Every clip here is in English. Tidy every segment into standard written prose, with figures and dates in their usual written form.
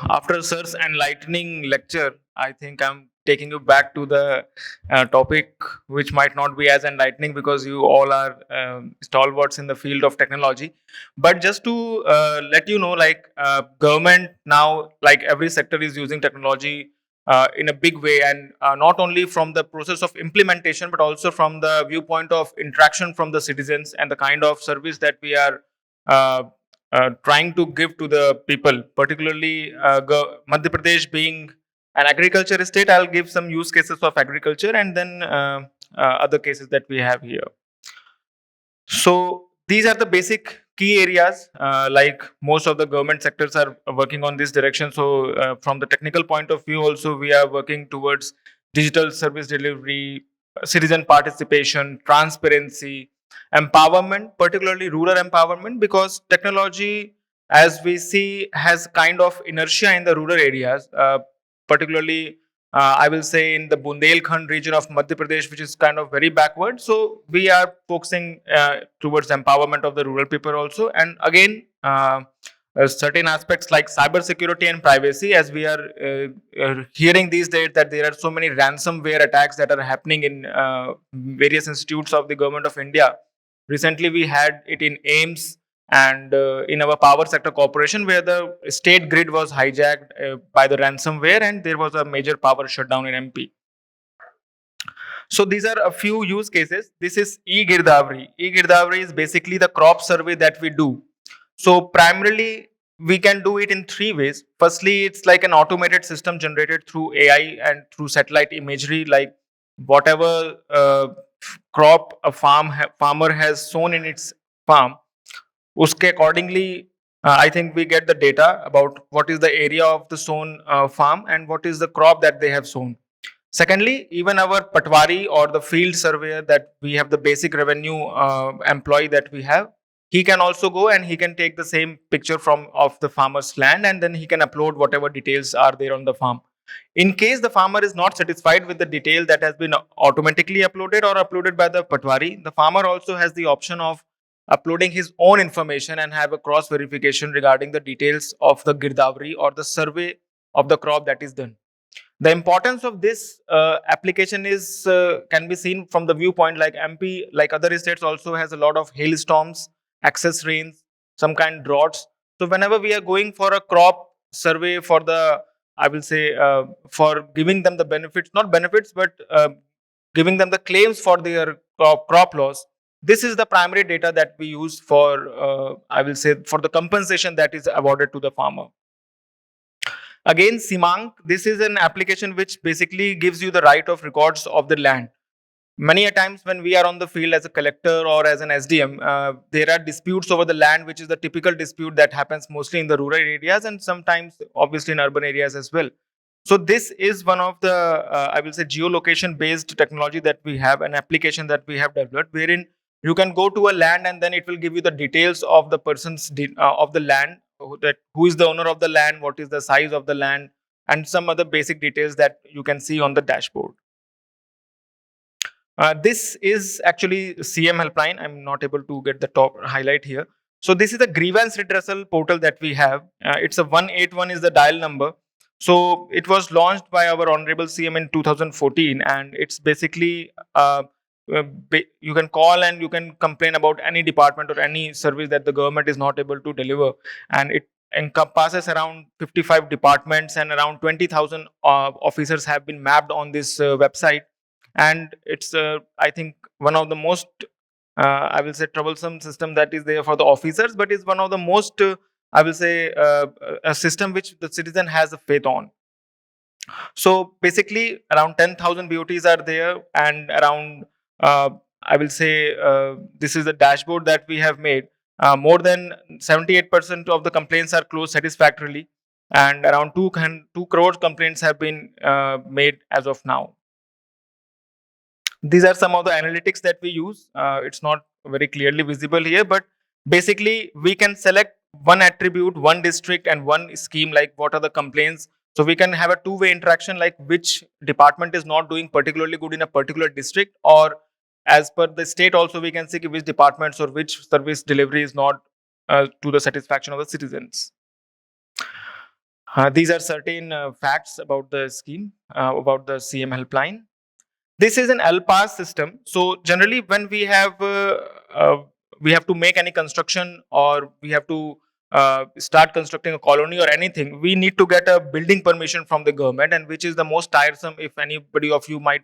After Sir's enlightening lecture, I think I'm taking you back to the topic, which might not be as enlightening because you all are stalwarts in the field of technology. But just to let you know, government now, like every sector, is using technology in a big way, and not only from the process of implementation, but also from the viewpoint of interaction from the citizens and the kind of service that we are. Uh, Trying to give to the people, particularly Madhya Pradesh being an agriculture state. I'll give some use cases of agriculture and then other cases that we have here. So these are the basic key areas. Like most of the government sectors are working on this direction. So from the technical point of view, also we are working towards digital service delivery, citizen participation, transparency, empowerment, particularly rural empowerment, because technology, as we see, has kind of inertia in the rural areas, particularly I will say in the Bundelkhand region of Madhya Pradesh, which is kind of very backward. So we are focusing towards empowerment of the rural people also. And again, certain aspects like cyber security and privacy, as we are hearing these days that there are so many ransomware attacks that are happening in various institutes of the government of India. Recently, we had it in AIMS and in our power sector corporation, where the state grid was hijacked by the ransomware and there was a major power shutdown in MP. So these are a few use cases. This is e-Girdavri. E-Girdavri is basically the crop survey that we do. So primarily we can do it in three ways. Firstly, it's like an automated system generated through AI and through satellite imagery, like whatever crop a farmer has sown in its farm, uske accordingly I think we get the data about what is the area of the sown farm and what is the crop that they have sown. Secondly, even our patwari or the field surveyor, that we have the basic revenue employee that we have, he can also go and he can take the same picture from of the farmer's land, and then he can upload whatever details are there on the farm. In case the farmer is not satisfied with the detail that has been automatically uploaded or uploaded by the patwari, the farmer also has the option of uploading his own information and have a cross verification regarding the details of the girdavri or the survey of the crop that is done. The importance of this application is can be seen from the viewpoint like MP, like other states, also has a lot of hailstorms, excess rains, some kind droughts. So whenever we are going for a crop survey for the, I will say, for giving them the benefits, not benefits, but giving them the claims for their crop loss, this is the primary data that we use for, I will say, for the compensation that is awarded to the farmer. Again, Simank, this is an application which basically gives you the right of records of the land. Many a times when we are on the field as a collector or as an SDM, there are disputes over the land, which is the typical dispute that happens mostly in the rural areas and sometimes obviously in urban areas as well. So this is one of the, I will say, geolocation based technology that we have, an application that we have developed, wherein you can go to a land and then it will give you the details of the person's of the land, that who is the owner of the land, what is the size of the land, and some other basic details that you can see on the dashboard. This is actually CM helpline. I'm not able to get the top highlight here. So this is the grievance redressal portal that we have. It's a 181 is the dial number. So it was launched by our honorable CM in 2014, and it's basically you can call and you can complain about any department or any service that the government is not able to deliver, and it encompasses around 55 departments and around 20,000 officers have been mapped on this website. And it's I think one of the most I will say troublesome system that is there for the officers, but is one of the most I will say a system which the citizen has a faith on. So basically around 10,000 BOTs are there, and around I will say this is the dashboard that we have made. More than 78% of the complaints are closed satisfactorily, and around 2 crore complaints have been made as of now. These are some of the analytics that we use. It's not very clearly visible here, but basically we can select one attribute, one district, and one scheme, like what are the complaints. So we can have a two-way interaction, like which department is not doing particularly good in a particular district, or as per the state also we can see which departments or which service delivery is not to the satisfaction of the citizens. These are certain facts about the scheme, about the CM helpline. This is an LPAS system. So generally, when we have to make any construction, or we have to start constructing a colony or anything, we need to get a building permission from the government, and which is the most tiresome. If anybody of you might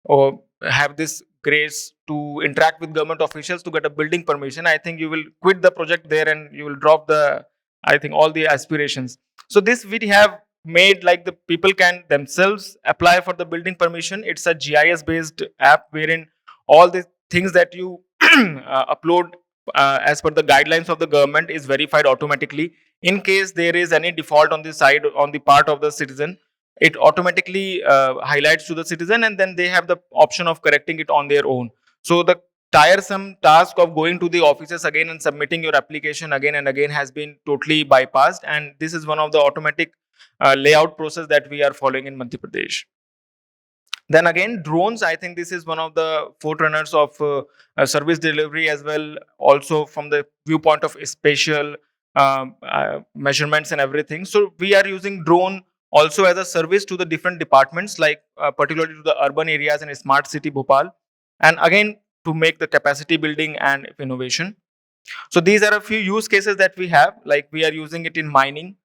or have this grace to interact with government officials to get a building permission, I think you will quit the project there and you will drop the, I think, all the aspirations. So this we have made like the people can themselves apply for the building permission. It's a GIS based app wherein all the things that you upload as per the guidelines of the government is verified automatically. In case there is any default on the side, on the part of the citizen, it automatically highlights to the citizen, and then they have the option of correcting it on their own. So the tiresome task of going to the offices again and submitting your application again and again has been totally bypassed, and this is one of the automatic layout process that we are following in Madhya Pradesh. Then again, drones, I think this is one of the forerunners of service delivery as well, also from the viewpoint of spatial measurements and everything. So we are using drone also as a service to the different departments, like particularly to the urban areas and smart city Bhopal, and again to make the capacity building and innovation. So these are a few use cases that we have, like we are using it in mining.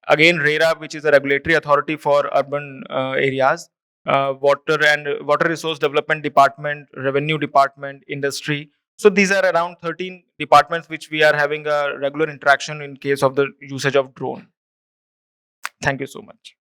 Again, RERA, which is a regulatory authority for urban areas, water and water resource development department, revenue department, industry. So these are around 13 departments which we are having a regular interaction in case of the usage of drone. Thank you so much.